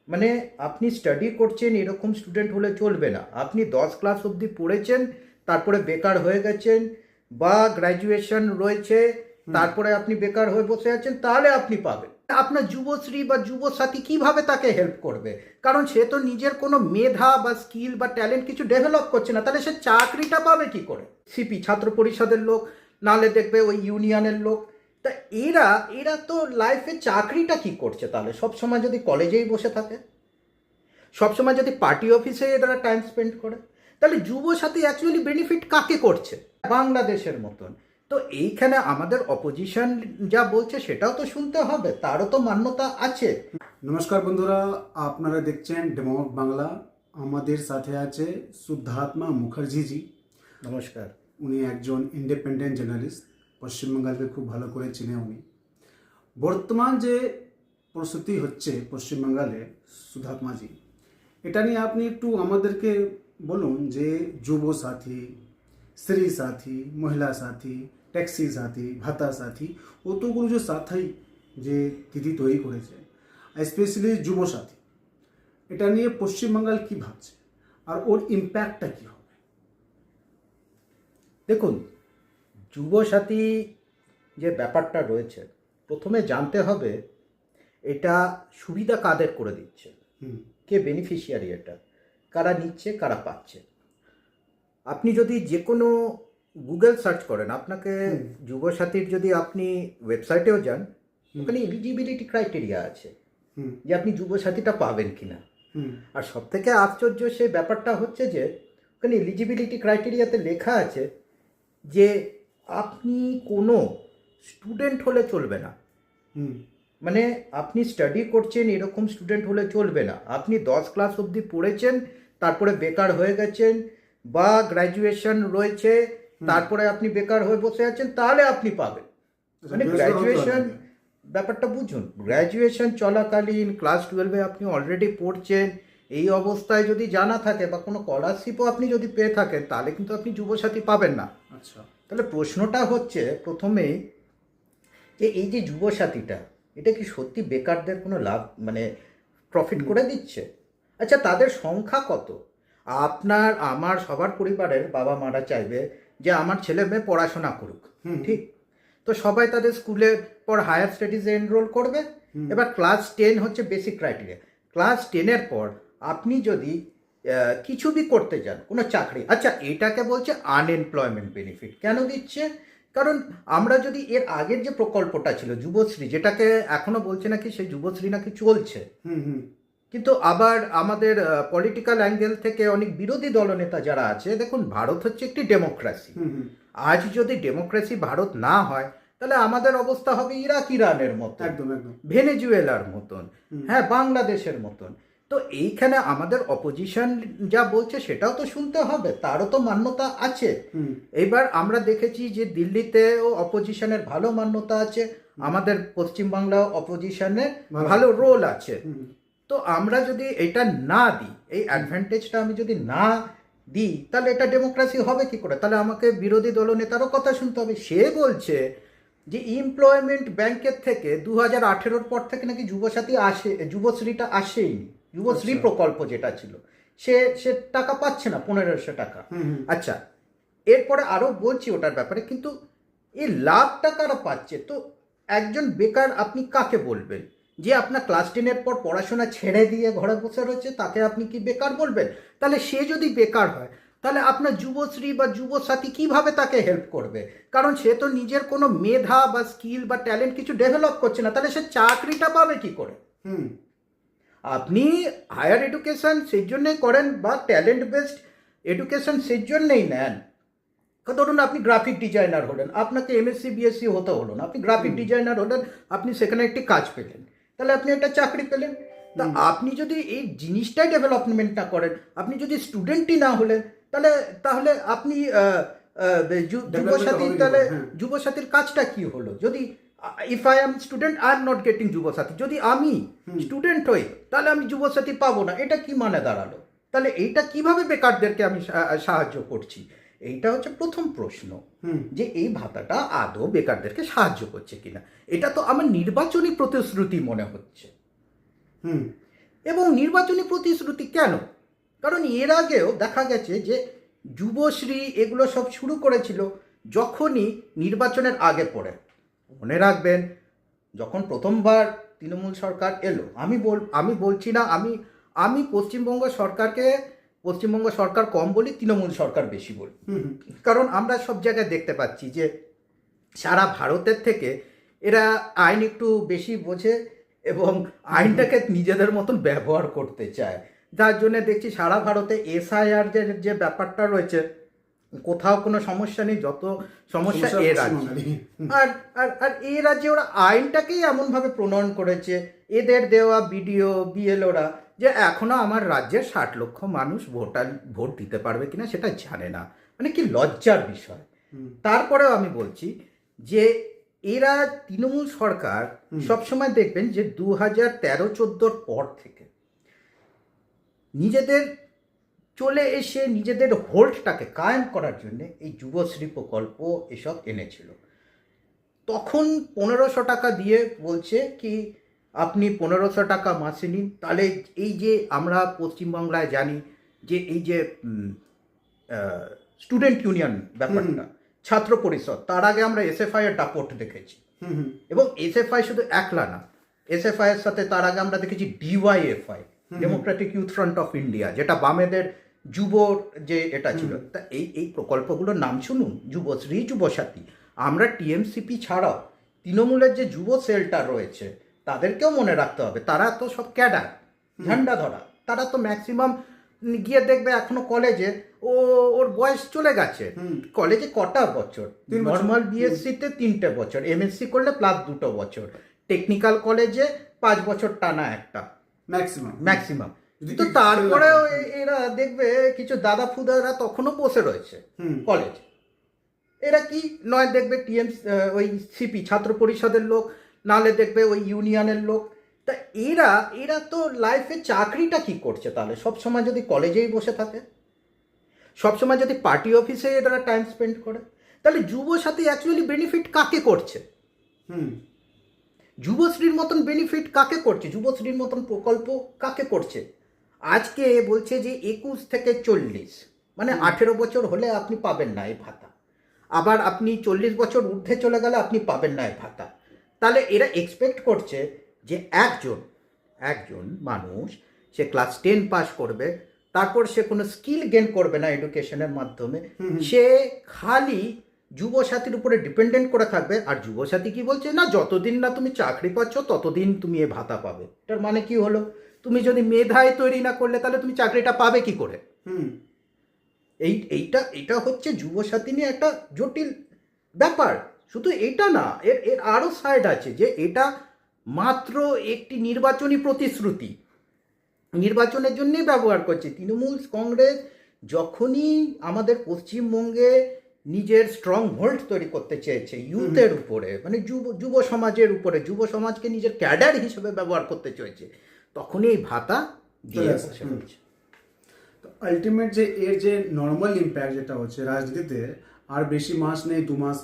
মানে আপনি স্টাডি করছেন এরকম স্টুডেন্ট হলে চলবে না। আপনি 10 ক্লাস অবধি পড়েছেন, তারপরে বেকার হয়ে গেছেন, বা গ্র্যাজুয়েশন রয়েছে, তারপরে আপনি বেকার হয়ে বসে আছেন, তাহলে আপনি পাবেন। আপনার যুবশ্রী বা যুবসাথী কিভাবে তাকে হেল্প করবে? কারণ সে তো নিজের কোনো মেধা বা স্কিল বা ট্যালেন্ট কিছু ডেভেলপ করছে না, তাহলে সে চাকরিটা পাবে কি করে? সিপি ছাত্র পরিষদের লোক, নাহলে দেখবে ওই ইউনিয়নের লোক। তা এরা এরা তো লাইফে চাকরিটা কি করছে তাহলে? সবসময় যদি কলেজেই বসে থাকে, সবসময় যদি পার্টি অফিসে এরা টাইম স্পেন্ড করে, তাহলে যুবসাথী অ্যাকচুয়ালি বেনিফিট কাকে করছে? বাংলাদেশের মতন। তো এইখানে আমাদের অপোজিশন যা বলছে সেটাও তো শুনতে হবে, তারও তো মান্যতা আছে। নমস্কার বন্ধুরা, আপনারা দেখছেন ডেমোক বাংলা। আমাদের সাথে আছে শুদ্ধাত্মা মুখার্জিজি। নমস্কার। উনি একজন ইন্ডিপেন্ডেন্ট জার্নালিস্ট, পশ্চিমবঙ্গকে খুব ভালো করে চিনে উনি। বর্তমান যে প্রস্তুতি হচ্ছে পশ্চিমবঙ্গে, শুদ্ধাত্মাজি, এটা নিয়ে আপনি একটু আমাদেরকে বলুন যে যুব সাথী, স্ত্রী সাথী, মহিলা সাথী, ট্যাক্সি সাথী, ভাতা সাথী, অতগুলো যে সাথী যে দিদি তৈরি করেছে, স্পেশালি যুব সাথী, এটা নিয়ে পশ্চিমবাংলার কি ভাবছে আর ওর ইম্প্যাক্টটা কি হবে? দেখুন, যুবসাথী যে ব্যাপারটা রয়েছে, প্রথমে জানতে হবে এটা সুবিধা কাদের করে দিচ্ছে, কে বেনিফিশিয়ারি, এটা কারা নিচ্ছে, কারা পাচ্ছে। আপনি যদি যে কোনো গুগল সার্চ করেন, আপনাকে যুবসাথীর, যদি আপনি ওয়েবসাইটেও যান, ওখানে এলিজিবিলিটি ক্রাইটেরিয়া আছে যে আপনি যুবসাথীটা পাবেন কিনা। আর সব থেকে আশ্চর্য সেই ব্যাপারটা হচ্ছে যে ওখানে এলিজিবিলিটি ক্রাইটেরিয়াতে লেখা আছে যে আপনি কোনো স্টুডেন্ট হলে চলবে না। মানে আপনি স্টাডি করছেন এরকম স্টুডেন্ট হলে চলবে না। আপনি 10 ক্লাস অবধি পড়েছেন, তারপরে বেকার হয়ে গেছেন, বা গ্র্যাজুয়েশন রয়েছে, তারপরে আপনি বেকার হয়ে বসে আছেন, তাহলে আপনি পাবেন। মানে গ্র্যাজুয়েশন ব্যাপারটা বুঝুন। গ্র্যাজুয়েশন চলাকালীন ক্লাস 12-এ আপনি অলরেডি পড়ছেন, এই অবস্থায় যদি জানা থাকে বা কোনো স্কলারশিপও আপনি যদি পেয়ে থাকেন, তাহলে কিন্তু আপনি যুবসাথী পাবেন না। আচ্ছা, তাহলে প্রশ্নটা হচ্ছে প্রথমেই যে এই যে যুবসাথীটা, এটা কি সত্যি বেকারদের কোনো লাভ, মানে প্রফিট করে দিচ্ছে? আচ্ছা, তাদের সংখ্যা কত? আপনার আমার সবার পরিবারের বাবা মারা চাইবে যে আমার ছেলে মেয়ে পড়াশোনা করুক, ঠিক? তো সবাই তাদের স্কুলের পর হায়ার স্টাডিজে এনরোল করবে। এবার ক্লাস 10 হচ্ছে বেসিক ক্রাইটেরিয়া। ক্লাস 10-এর পর আপনি যদি কিছু বি করতে যান, কোনো চাকরি, আচ্ছা এটাকে বলছে আনএমপ্লয়মেন্ট বেনিফিট। কেন দিচ্ছে? কারণ আমরা যদি এর আগের যে প্রকল্পটা ছিল যুবশ্রী, যেটাকে এখনো বলছে নাকি সেই যুবশ্রী নাকি চলছে, কিন্তু আবার আমাদের পলিটিক্যাল অ্যাঙ্গেল থেকে অনেক বিরোধী দলনেতা যারা আছে, দেখুন ভারত হচ্ছে একটি ডেমোক্রেসি। আজ যদি ডেমোক্রেসি ভারত না হয়, তাহলে আমাদের অবস্থা হবে ইরাক ইরানের মতো, একদম একদম, ভেনেজুয়েলার মতন, হ্যাঁ বাংলাদেশের মতন। তো এইখানে আমাদের অপোজিশন যা বলছে সেটাও তো শুনতে হবে, তারও তো মান্যতা আছে। এইবার আমরা দেখেছি যে দিল্লিতেও অপোজিশনের ভালো মান্যতা আছে, আমাদের পশ্চিমবাংলাও অপোজিশনের ভালো রোল আছে। তো আমরা যদি এটা না দিই, এই অ্যাডভান্টেজটা আমি যদি না দিই, তাহলে এটা ডেমোক্রেসি হবে কি করে? তাহলে আমাকে বিরোধী দলনেতারও কথা শুনতে হবে। সে বলছে যে এমপ্লয়মেন্ট ব্যাংকের থেকে 2018-র পর থেকে নাকি যুবসাথী আসে, যুবশ্রীটা আসেইনি। যুবশ্রী প্রকল্প যেটা ছিল, সে সে টাকা পাচ্ছে না, 1500 টাকা। আচ্ছা, এরপরে আরও বলছি ওটার ব্যাপারে, কিন্তু এই লাভটা কারা পাচ্ছে? তো একজন বেকার আপনি কাকে বলবেন? যে আপনার ক্লাস 10-এর পর পড়াশোনা ছেড়ে দিয়ে ঘরে বসে রয়েছে, তাকে আপনি কি বেকার বলবেন? তাহলে সে যদি বেকার হয়, তাহলে আপনার যুবশ্রী বা যুবসাথী কিভাবে তাকে হেল্প করবে? কারণ সে তো নিজের কোনো মেধা বা স্কিল বা ট্যালেন্ট কিছু ডেভেলপ করছে না, তাহলে সে চাকরিটা পাবে কি করে? আপনি হায়ার এডুকেশন সেই জন্যই করেন, বা ট্যালেন্ট বেসড এডুকেশন সেই জন্যেই নেন। ধরুন আপনি গ্রাফিক ডিজাইনার হলেন, আপনাকে এমএসসি বিএসসি হতে হলো না, আপনি গ্রাফিক ডিজাইনার হলেন, আপনি সেখানে একটি কাজ পেলেন, তাহলে আপনি একটা চাকরি পেলেন। তা আপনি যদি এই জিনিসটাই ডেভেলপমেন্ট না করেন, আপনি যদি স্টুডেন্টই না হলেন, তাহলে তাহলে আপনি যুবসাথী, তাহলে যুবসাথীর কাজটা কি হলো? যদি if I am student, I am not getting Yuvasathi, যদি আমি স্টুডেন্ট হই তাহলে আমি যুবসাথী পাবো না, এটা কি মানে দাঁড়ালো? তাহলে এইটা কিভাবে বেকারদেরকে আমি সাহায্য করছি? এইটা হচ্ছে প্রথম প্রশ্ন, যে এই ভাতাটা আদৌ বেকারদেরকে সাহায্য করছে কিনা। এটা তো আমার নির্বাচনী প্রতিশ্রুতি মনে হচ্ছে। এবং নির্বাচনী প্রতিশ্রুতি কেন? কারণ এর আগেও দেখা গেছে যে যুবশ্রী এগুলো সব শুরু করেছিল যখনই নির্বাচনের আগে পড়ে। মনে রাখবেন, যখন প্রথমবার তৃণমূল সরকার এলো, আমি বলছি না, আমি পশ্চিমবঙ্গ সরকার কম বলি, তৃণমূল সরকার বেশি বলি। কারণ আমরা সব জায়গায় দেখতে পাচ্ছি যে সারা ভারতের থেকে এরা আইন একটু বেশি বোঝে এবং আইনটাকে নিজেদের মতন ব্যবহার করতে চায়, যার জন্য দেখছি সারা ভারতে এসআইআর যে ব্যাপারটা রয়েছে, কোথাও কোনো সমস্যা নেই, যত সমস্যা এ রাজ্যে। আর আর আর এই রাজ্যে ওরা আইনটাকেই এমনভাবে প্রণয়ন করেছে, এদের দেওয়া বিডিও বিএলওরা, যে এখনো আমার রাজ্যের 60 লক্ষ মানুষ ভোট দিতে পারবে কিনা সেটা জানে না। মানে কি লজ্জার বিষয়। তারপরেও আমি বলছি যে এরা তৃণমূল সরকার সবসময় দেখবেন যে 2013-14 পর থেকে নিজেদের চলে এসে নিজেদের হোল্ডটাকে কায়েম করার জন্য এই যুবশ্রী প্রকল্প এসব এনেছিল। তখন 1500 টাকা দিয়ে বলছে কি আপনি 1500 টাকা মাসে নিন, তাহলে এই যে আমরা পশ্চিমবাংলায় জানি যে এই যে স্টুডেন্ট ইউনিয়ন ব্যাপারটা, ছাত্র পরিষদ, তার আগে আমরা এসএফআই এর দাপট দেখেছি। এবং এসএফআই শুধু একলা না, এসএফআই এর সাথে তার আগে আমরা দেখেছি DYFI, Democratic youth front of India, যেটা বামেদের যুব যে এটা ছিল। তা এই প্রকল্পগুলোর নাম শুনুন, যুবশ্রী, যুবসাথী। আমরা টিএমসিপি ছাড়াও তৃণমূলের যে যুব সেলটা রয়েছে তাদেরকেও মনে রাখতে হবে, তারা তো সব ক্যাডার, ঝান্ডা ধরা, তারা তো ম্যাক্সিমাম গিয়ে দেখবে এখনো কলেজে ওর বয়স চলে গেছে। কলেজে কটা বছর? নর্মাল বিএসসিতে 3টে বছর, এমএসসি করলে প্লাস 2 বছর, টেকনিক্যাল কলেজে 5 বছর টানা একটা ম্যাক্সিমাম। তো তারপরেও এরা দেখবে কিছু দাদা ফুদারা তখনও বসে রয়েছে কলেজ। এরা কি নয় দেখবে ওই সিপি ছাত্র পরিষদের লোক, নাহলে দেখবে ওই ইউনিয়নের লোক। তা এরা তো লাইফে চাকরিটা কি করছে তাহলে? সবসময় যদি কলেজেই বসে থাকে, সবসময় যদি পার্টি অফিসে এরা টাইম স্পেন্ড করে, তাহলে যুবসাথী অ্যাকচুয়ালি বেনিফিট কাকে করছে? যুবশ্রীর মতন বেনিফিট কাকে করছে? যুবশ্রীর মতন প্রকল্প কাকে করছে? আজকে বলছে যে 21 থেকে 40, মানে 18 বছর হলে আপনি পাবেন না এই ভাতা, আবার আপনি 40 বছর ঊর্ধ্বে চলে গেলে আপনি পাবেন না এই ভাতা। তাহলে এরা এক্সপেক্ট করছে যে একজন মানুষ সে ক্লাস 10 পাস করবে, তারপর সে কোনো স্কিল গেন করবে না এডুকেশনের মাধ্যমে, সে খালি যুবসাথীর উপরে ডিপেন্ডেন্ট করে থাকবে। আর যুবসাথী কি বলছে না, যতদিন না তুমি চাকরি পাচ্ছ ততদিন তুমি এ ভাতা পাবে। এটার মানে কি হলো? তুমি যদি মেধায় তৈরি না করলে তাহলে তুমি চাকরিটা পাবে কি করে? এইটা হচ্ছে যুবসাথী নিয়ে একটা জটিল ব্যাপার। শুধু এটা না, এর আরও সাইড আছে, যে এটা মাত্র একটি নির্বাচনী প্রতিশ্রুতি, নির্বাচনের জন্যই ব্যবহার করছে তৃণমূল কংগ্রেস। যখনই আমাদের পশ্চিমবঙ্গে নিজের স্ট্রং হোল্ড তৈরি করতে চেয়েছে ইউথের উপরে, মানে যুব সমাজের উপরে, যুব সমাজকে নিজের ক্যাডার হিসেবে ব্যবহার করতে চেয়েছে, তখনই এই ভাতা দিয়ে বসে রয়েছে। তো আলটিমেট যে এর যে নর্মাল ইম্প্যাক্ট যেটা হচ্ছে রাজনীতিতে, আর বেশি মাস নেই, 2 মাস,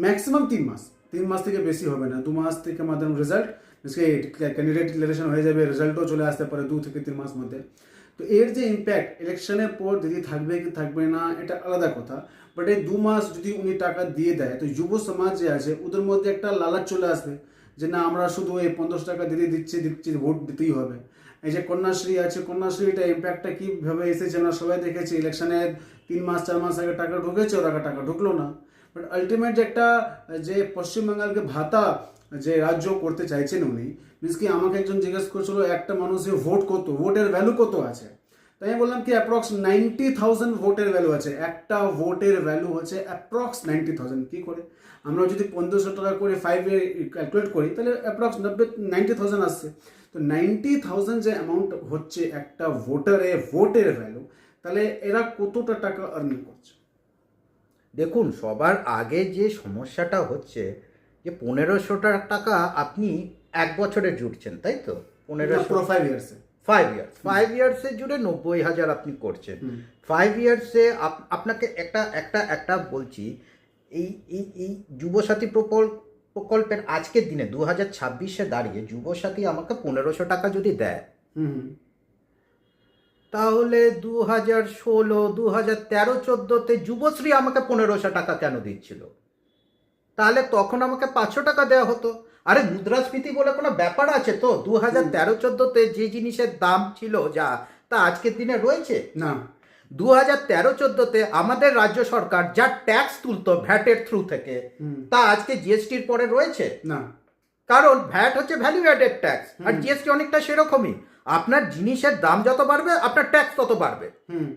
ম্যাক্সিমাম 3 মাস থেকে বেশি হবে না, 2 মাস থেকে মাধ্যমে রেজাল্ট, ক্যান্ডিডেট ইলেকশন হয়ে যাবে, রেজাল্টও চলে আসতে পারে 2 থেকে 3 মাস মধ্যে। তো এর যে ইম্প্যাক্ট ইলেকশনের পর যদি থাকবে কি থাকবে না এটা আলাদা কথা, বাট এই 2 মাস যদি উনি টাকা দিয়ে দেয়, তো যুব সমাজ যে আছে ওদের মধ্যে একটা লালাচ চলে আসবে যে না, আমরা শুধু এই 1500 টাকা দিচ্ছি, ভোট দিতেই হবে। এই যে কন্যাশ্রী আছে, কন্যাশ্রীটা ইম্প্যাক্টটা কীভাবে এসেছে আমরা সবাই দেখেছি। ইলেকশনের 3 মাস 4 মাস আগে টাকা ঢুকেছে, ওর আগে টাকা ঢুকলো না। বাট আলটিমেট একটা যে পশ্চিমবাংলাকে ভাতা যে রাজ্য করতে চাইছেন উনি, মিনস কি আমাকে একজন জিজ্ঞেস করছিল একটা মানুষের ভোটের ভ্যালু কত আছে, তাই আমি বললাম কি অ্যাপ্রক্স 90,000 ভোটের ভ্যালু আছে। একটা ভোটের ভ্যালু হচ্ছে অ্যাপ্রক্স 90,000। কী করে আমরা যদি 1500 টাকা করে 5 ইয়ার ক্যালকুলেট করি তাহলে অ্যাপ্রক্স 90,000 আসছে। তো 90,000 যে অ্যামাউন্ট হচ্ছে একটা ভোটের ভ্যালু, তাহলে এরা কতটা টাকা আর্নিং করছে? দেখুন, সবার আগে যে সমস্যাটা হচ্ছে যে 1500 টাকা আপনি 1 বছরে জুড়ছেন, তাই তো? 1500 5 ইয়ার্সে জুড়ে 90,000 আপনি করছেন। 5 ইয়ার্সে আপনাকে একটা বলছি, এই যুবসাথী প্রকল্পের আজকের দিনে 2026-এ দাঁড়িয়ে যুবসাথী আমাকে 1500 টাকা যদি দেয়, হুম তাহলে 2016, 2013, 14-তে যুবশ্রী আমাকে 1500 টাকা কেন দিচ্ছিল? তাহলে তখন আমাকে 500 টাকা দেওয়া হতো। আরে মুদ্রাস্ফীতি বলে কোনো ব্যাপার আছে তো? 2013-14-তে যে জিনিসের দাম ছিল যা, তা আজকের দিনে রয়েছে? না 2013-14-তে আমাদের রাজ্য সরকার যা ট্যাক্স তুলতো ভ্যাটের থ্রু থেকে, তা আজকে জিএসটির পরে রয়েছে? না কারণ ভ্যাট হচ্ছে ভ্যালু অ্যাডেড ট্যাক্স, আর জিএসটি অনেকটা সেরকমই। আপনার জিনিসের দাম যত বাড়বে আপনার ট্যাক্স তত বাড়বে, হুম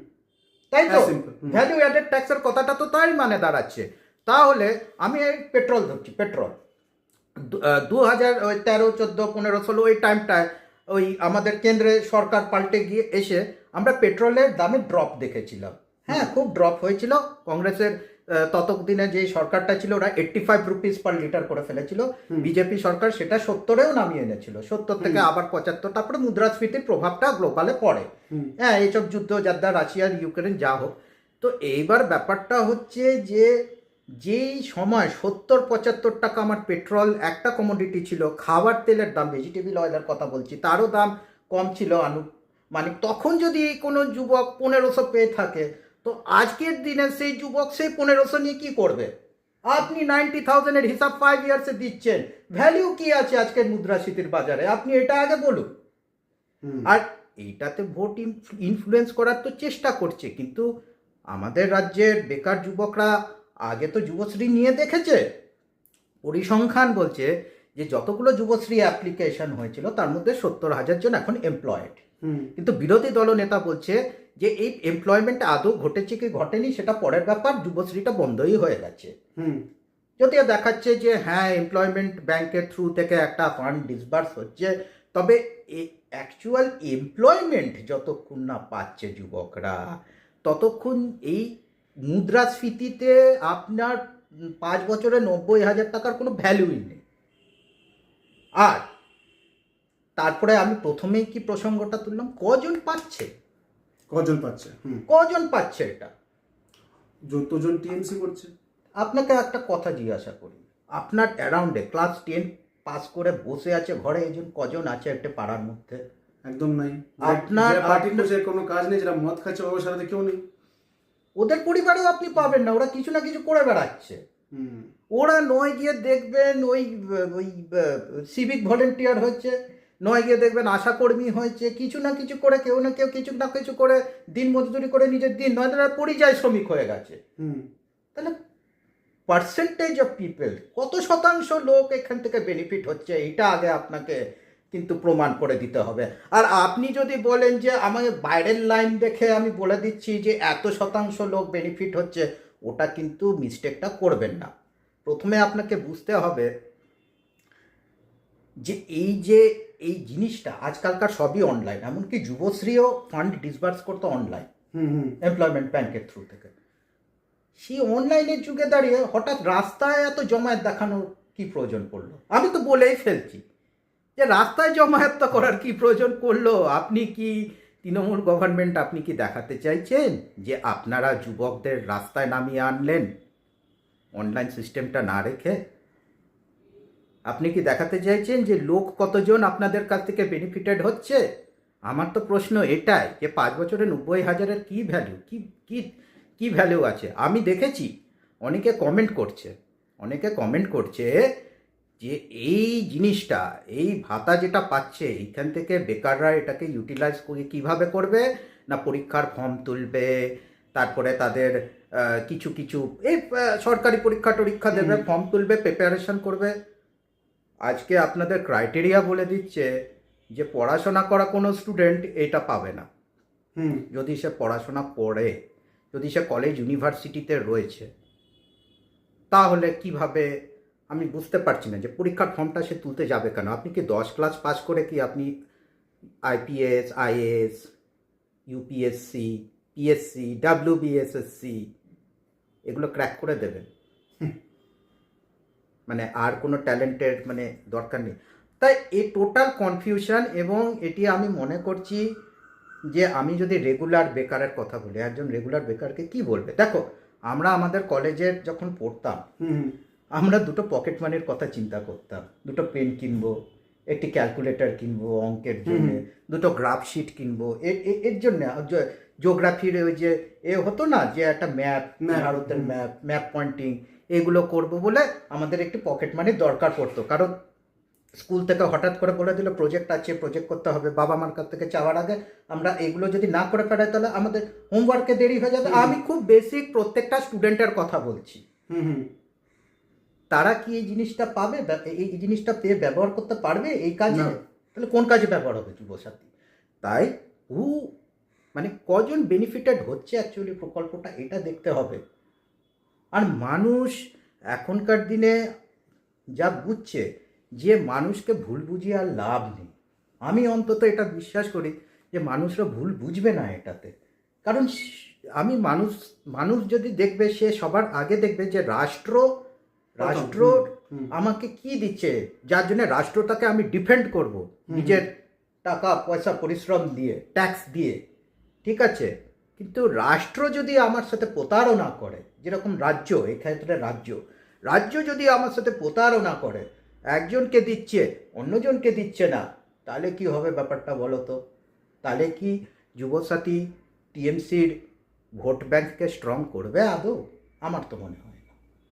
তাই তো? As simple. ভ্যালু অ্যাডেড ট্যাক্সের কথাটা তো তাই মানে দাঁড়াচ্ছে। তাহলে আমি এই পেট্রোল ধরছি, পেট্রোল 2013, 14, 15, 16 ওই টাইমটায় ওই আমাদের কেন্দ্রে সরকার পাল্টে গিয়ে এসে আমরা পেট্রোলের দামে ড্রপ দেখেছিলাম। হ্যাঁ, খুব ড্রপ হয়েছিল। কংগ্রেসের ততদিনে যে সরকারটা ছিল ওরা 85 রুপিস পার লিটার করে ফেলেছিল। বিজেপি সরকার সেটা 70-এও নামিয়ে এনেছিল, 70 থেকে আবার 75। তারপরে মুদ্রাস্ফীতির প্রভাবটা গ্লোবালে পড়ে। হ্যাঁ, এইসব যুদ্ধ যাদ্দা, রাশিয়ার ইউক্রেন যা হোক। তো এইবার ব্যাপারটা হচ্ছে যে যেই সময় 70-75 টাকা আমার পেট্রোল একটা কমোডিটি ছিল, খাবার তেলের দাম, ভেজিটেবল অয়েলের কথা বলছি, তারও দাম কম ছিল মানে তখন যদি কোনো যুবক 1500 পেয়ে থাকে, তো আজকের দিনে সেই যুবক সেই 1500 নিয়ে কি করবে? আপনি 90,000-এর হিসাব 5 ইয়ার্সে দিচ্ছেন, ভ্যালিউ কি আছে আজকের মুদ্রাস্ফীতির বাজারে? আপনি এটা আগে বলুন। আর এইটাতে ভোট ইনফ্লুয়েন্স করার তো চেষ্টা করছে, কিন্তু আমাদের রাজ্যের বেকার যুবকরা আগে তো যুবশ্রী নিয়ে দেখেছে। পরিসংখ্যান বলছে যে যতগুলো যুবশ্রী অ্যাপ্লিকেশন হয়েছিল তার মধ্যে 70,000 জন এখন এমপ্লয়েড। কিন্তু বিরোধী দলনেতা বলছে যে এই এমপ্লয়মেন্ট আদৌ ঘটেছে কি ঘটেনি সেটা পরের ব্যাপার, যুবশ্রীটা বন্ধই হয়ে গেছে। যদিও দেখাচ্ছে যে হ্যাঁ, এমপ্লয়মেন্ট ব্যাংকের থ্রু থেকে একটা ফান্ড ডিসবার্স হচ্ছে, তবে অ্যাকচুয়াল এমপ্লয়মেন্ট যতক্ষণ না পাচ্ছে যুবকরা, ততক্ষণ এই মুদ্রাস্ফীতিতে আপনার 5 বছরে 90,000 টাকার কোনো ভ্যালুই নেই। আর তারপরে আমি প্রথমেই কি প্রসঙ্গটা তুললাম, কজন পাচ্ছে? কজন পাচ্ছে এটা? যতজন টিএমসি করছে। আপনাকে একটা কথা জিজ্ঞাসা করি, আপনার অ্যারাউন্ডে ক্লাস 10 পাস করে বসে আছে ঘরে এজন কজন আছে একটা পাড়ার মধ্যে? একদম নাই। আপনার পার্টির বসে কোনো কাজ নেই, যারা মদ খাচ্ছে ওর সাথে কেউ নেই। ওদের পরিবারেও আপনি পাবেন না, ওরা কিছু না কিছু করে বেড়াচ্ছে। ওরা নয় গিয়ে দেখবেন ওই সিভিক ভলেন্টিয়ার হচ্ছে, নয় গিয়ে দেখবেন আশাকর্মী হয়েছে, কিছু না কিছু করে কেউ না কেউ কিছু না কিছু করে দিন মজদুরি করে নিজের দিন, নয় তারা পরিযায়ী শ্রমিক হয়ে গেছে। তাহলে পার্সেন্টেজ অফ পিপল, কত শতাংশ লোক এখান থেকে বেনিফিট হচ্ছে, এটা আগে আপনাকে কিন্তু প্রমাণ করে দিতে হবে। আর আপনি যদি বলেন যে আমাকে বাইরের লাইন দেখে আমি বলে দিচ্ছি যে এত শতাংশ লোক বেনিফিট হচ্ছে, ওটা কিন্তু মিস্টেকটা করবেন না। প্রথমে আপনাকে বুঝতে হবে যে এই জিনিসটা আজকালকার সবই অনলাইন, এমনকি যুবশ্রীও ফান্ড ডিসবার্স করতো অনলাইন, এমপ্লয়মেন্ট ব্যাংকের থ্রু থেকে। সেই অনলাইনের যুগে দাঁড়িয়ে হঠাৎ রাস্তায় এত জমায়েত দেখানোর কি প্রয়োজন পড়লো? আমি তো বলেই ফেলছি যে রাস্তায় জমায়েত করার কি প্রয়োজন করলো? আপনি কি তৃণমূল গভর্নমেন্ট, আপনি কি দেখাতে চাইছেন যে আপনারা যুবকদের রাস্তায় নামিয়ে আনলেন অনলাইন সিস্টেমটা না রেখে? আপনি কি দেখাতে চাইছেন যে লোক কতজন আপনাদের কাছ থেকে বেনিফিটেড হচ্ছে? আমার তো প্রশ্ন এটাই যে 5 বছরে 90,000-এর কি ভ্যালু, কি ভ্যালু আছে? আমি দেখেছি অনেকে কমেন্ট করছে যে এই জিনিসটা, এই ভাতা যেটা পাচ্ছে, এইখান থেকে বেকাররা এটাকে ইউটিলাইজ করে কীভাবে করবে না, পরীক্ষার ফর্ম তুলবে, তারপরে তাদের কিছু এই সরকারি পরীক্ষা দেবে, ফর্ম তুলবে, প্রিপারেশন করবে। আজকে আপনাদের ক্রাইটেরিয়া বলে দিচ্ছে যে পড়াশোনা করা কোনো স্টুডেন্ট এটা পাবে না। যদি সে পড়াশোনা করে, যদি সে কলেজ ইউনিভার্সিটিতে রয়েছে, তাহলে কিভাবে? আমি বুঝতে পারছি না যে পরীক্ষার ফর্মটা সে তুলতে যাবে কেন? আপনি কি 10 ক্লাস পাস করে কি আপনি IPS, IAS, UPSC, PSC, WBSSC এগুলো ক্র্যাক করে দেবেন? মানে আর কোনো ট্যালেন্টের মানে দরকার নেই। তাই এই টোটাল কনফিউশন, এবং এটি আমি মনে করছি যে আমি যদি রেগুলার বেকারের কথা বলি, একজন রেগুলার বেকারকে কি বলবে? দেখো, আমরা আমাদের কলেজে যখন পড়তাম, আমরা দুটো পকেট মানির কথা চিন্তা করতাম, দুটো পেন কিনবো, একটি ক্যালকুলেটর কিনবো অঙ্কের জন্য, দুটো গ্রাফ শিট কিনবো এর জন্য। জিওগ্রাফির ওই যে হতো না যে একটা ম্যাপ, ভারতের ম্যাপ পয়েন্টিং, এগুলো করবো বলে আমাদের একটি পকেট মানির দরকার পড়তো। কারণ স্কুল থেকে হঠাৎ করে বলে দিল প্রজেক্ট আছে, প্রজেক্ট করতে হবে, বাবা মার কাছ থেকে চাওয়ার আগে আমরা এগুলো যদি না করে ফেলাই তাহলে আমাদের হোমওয়ার্কে দেরি হয়ে যাবে। আমি খুব বেসিক প্রত্যেকটা স্টুডেন্টের কথা বলছি। তারা কি এই জিনিসটা পাবে, এই জিনিসটা পেয়ে ব্যবহার করতে পারবে এই কাজে? তাহলে কোন কাজে ব্যবহার হবে যুবসাথী? তাই মানে কজন বেনিফিটেড হচ্ছে অ্যাকচুয়ালি প্রকল্পটা, এটা দেখতে হবে। আর মানুষ এখনকার দিনে যা বুঝছে যে মানুষকে ভুল বুঝিয়ে আর লাভ নেই। আমি অন্তত এটা বিশ্বাস করি যে মানুষরা ভুল বুঝবে না এটাতে। কারণ মানুষ যদি দেখবে, সে সবার আগে দেখবে যে রাষ্ট্র আমাকে কি দিচ্ছে, যার জন্য রাষ্ট্রটাকে আমি ডিফেন্ড করব নিজের টাকা পয়সা পরিশ্রম দিয়ে, ট্যাক্স দিয়ে, ঠিক আছে। কিন্তু রাষ্ট্র যদি আমার সাথে প্রতারণা করে, যেরকম রাজ্য, এক্ষেত্রে রাজ্য যদি আমার সাথে প্রতারণা করে, একজনকে দিচ্ছে অন্যজনকে দিচ্ছে না, তাহলে কি হবে ব্যাপারটা বলো তো? তাহলে কি যুবসাথী টিএমসির ভোট ব্যাংককে স্ট্রং করবে আদৌ? আমার তো মনে হয়